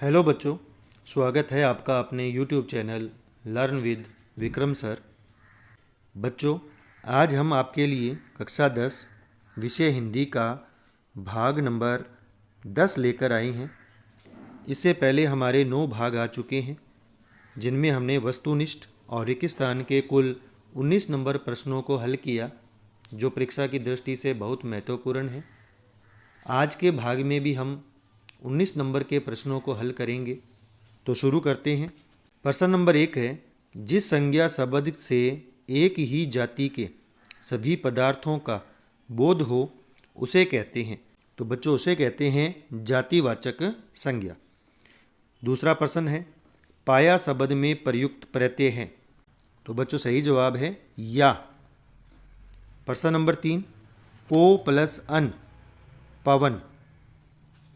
Hello बच्चों, स्वागत है आपका अपने YouTube channel learn with Vikram sir. बच्चों, आज हम आपके लिए कक्षा 10 विषय हिंदी का भाग नंबर 10 लेकर आए हैं। इससे पहले हमारे 9 भाग आ चुके हैं, जिनमें हमने वस्तुनिष्ठ और रेगिस्तान के कुल 19 नंबर प्रश्नों को हल किया, जो परीक्षा की दृष्टि से बहुत महत्वपूर्ण है। आज के भाग में भी हम 19 नंबर के प्रश्नों को हल करेंगे। तो शुरू करते हैं। प्रश्न नंबर 1 है, जिस संज्ञा शब्द से एक ही जाति के सभी पदार्थों का बोध हो उसे कहते हैं। तो बच्चों, उसे कहते हैं जातिवाचक संज्ञा। दूसरा प्रश्न है, पाया शब्द में प्रयुक्त प्रत्यय है। तो बच्चों, सही जवाब है या। प्रश्न नंबर 3, पो प्लस अन पवन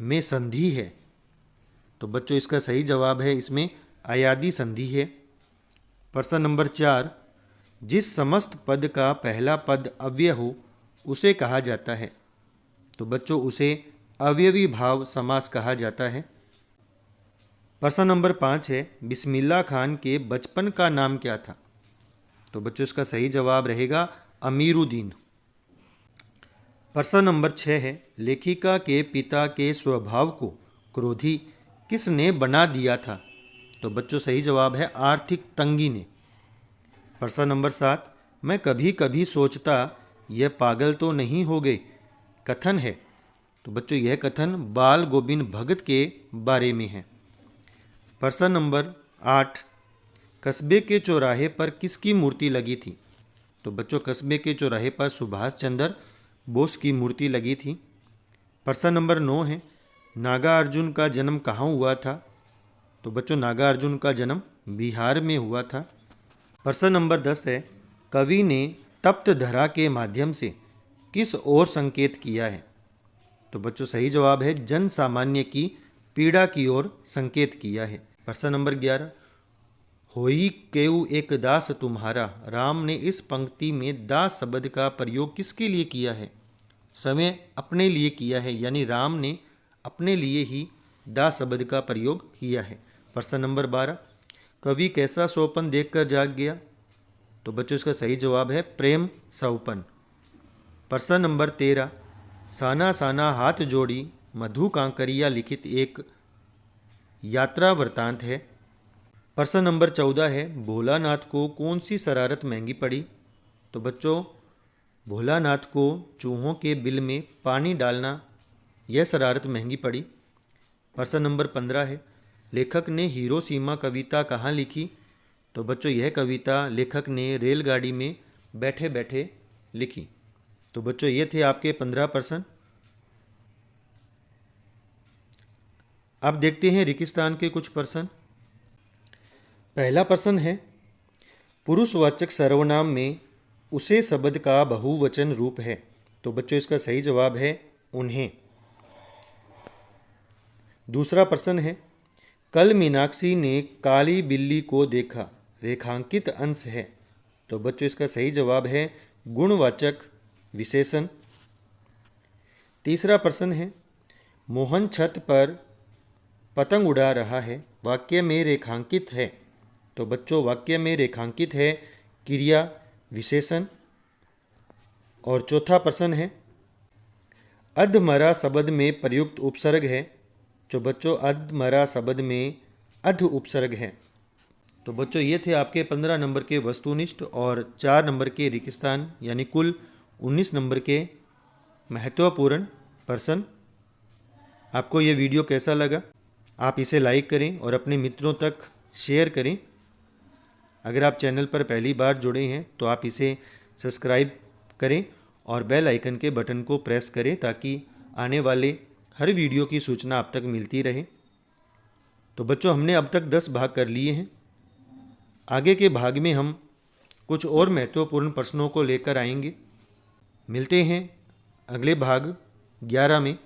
में संधि है। तो बच्चों, इसका सही जवाब है इसमें अयादी संधि है। प्रश्न नंबर 4, जिस समस्त पद का पहला पद अव्यय हो उसे कहा जाता है। तो बच्चों, उसे अवयवी भाव समास कहा जाता है। प्रश्न नंबर 5 है, बिस्मिल्लाह खान के बचपन का नाम क्या था। तो बच्चों, इसका सही जवाब रहेगा अमीरुद्दीन। प्रश्न नंबर 6 है, लेखिका के पिता के स्वभाव को क्रोधी किसने बना दिया था। तो बच्चों, सही जवाब है आर्थिक तंगी ने। प्रश्न नंबर 7, मैं कभी कभी सोचता यह पागल तो नहीं हो गए कथन है। तो बच्चों, यह कथन बाल गोविंद भगत के बारे में है। प्रश्न नंबर 8, कस्बे के चौराहे पर किसकी मूर्ति लगी थी। तो बच्चों, कस्बे के चौराहे पर सुभाष चंद्र बोस की मूर्ति लगी थी। प्रश्न नंबर 9 है, नागार्जुन का जन्म कहाँ हुआ था। तो बच्चों, नागार्जुन का जन्म बिहार में हुआ था। प्रश्न नंबर 10 है, कवि ने तप्त धरा के माध्यम से किस ओर संकेत किया है। तो बच्चों, सही जवाब है जन सामान्य की पीड़ा की ओर संकेत किया है। प्रश्न नंबर 11, होई केउ एक दास तुम्हारा। राम ने इस पंक्ति में दास शब्द का प्रयोग किसके लिए किया है। समय अपने लिए किया है, यानी राम ने अपने लिए ही दास शब्द का प्रयोग किया है। प्रश्न नंबर 12, कवि कैसा सोपन देखकर जाग गया। तो बच्चों, इसका सही जवाब है प्रेम सौपन। प्रश्न नंबर 13, साना साना हाथ जोड़ी मधु कांकरिया लिखित एक यात्रा वृतांत है। प्रश्न नंबर 14 है, भोलानाथ को कौन सी शरारत महंगी पड़ी। तो बच्चों, भोलानाथ को चूहों के बिल में पानी डालना यह शरारत महंगी पड़ी। प्रश्न नंबर 15 है, लेखक ने हिरोशिमा कविता कहाँ लिखी। तो बच्चों, यह कविता लेखक ने रेलगाड़ी में बैठे बैठे लिखी। तो बच्चों, ये थे आपके 15 प्रश्न। अब देखते हैं रेगिस्तान के कुछ प्रश्न। पहला प्रश्न है, पुरुषवाचक सर्वनाम में उसे शब्द का बहुवचन रूप है। तो बच्चों, इसका सही जवाब है उन्हें। दूसरा प्रश्न है, कल मीनाक्षी ने काली बिल्ली को देखा रेखांकित अंश है। तो बच्चों, इसका सही जवाब है गुणवाचक विशेषण। तीसरा प्रश्न है, मोहन छत पर पतंग उड़ा रहा है वाक्य में रेखांकित है। तो बच्चों, वाक्य में रेखांकित है क्रिया विशेषण। और चौथा प्रश्न है, अधमरा शब्द में प्रयुक्त उपसर्ग है। तो बच्चों, अधमरा शब्द में अध उपसर्ग है। तो बच्चों, ये थे आपके 15 नंबर के वस्तुनिष्ठ और 4 नंबर के रेगिस्तान, यानी कुल 19 नंबर के महत्वपूर्ण प्रश्न। आपको ये वीडियो कैसा लगा? आप इसे लाइक करें और अपने मित्रों तक शेयर करें। अगर आप चैनल पर पहली बार जुड़े हैं तो आप इसे सब्सक्राइब करें और बेल आइकन के बटन को प्रेस करें, ताकि आने वाले हर वीडियो की सूचना आप तक मिलती रहे। तो बच्चों, हमने अब तक 10 भाग कर लिए हैं। आगे के भाग में हम कुछ और महत्वपूर्ण प्रश्नों को लेकर आएंगे। मिलते हैं अगले भाग 11 में।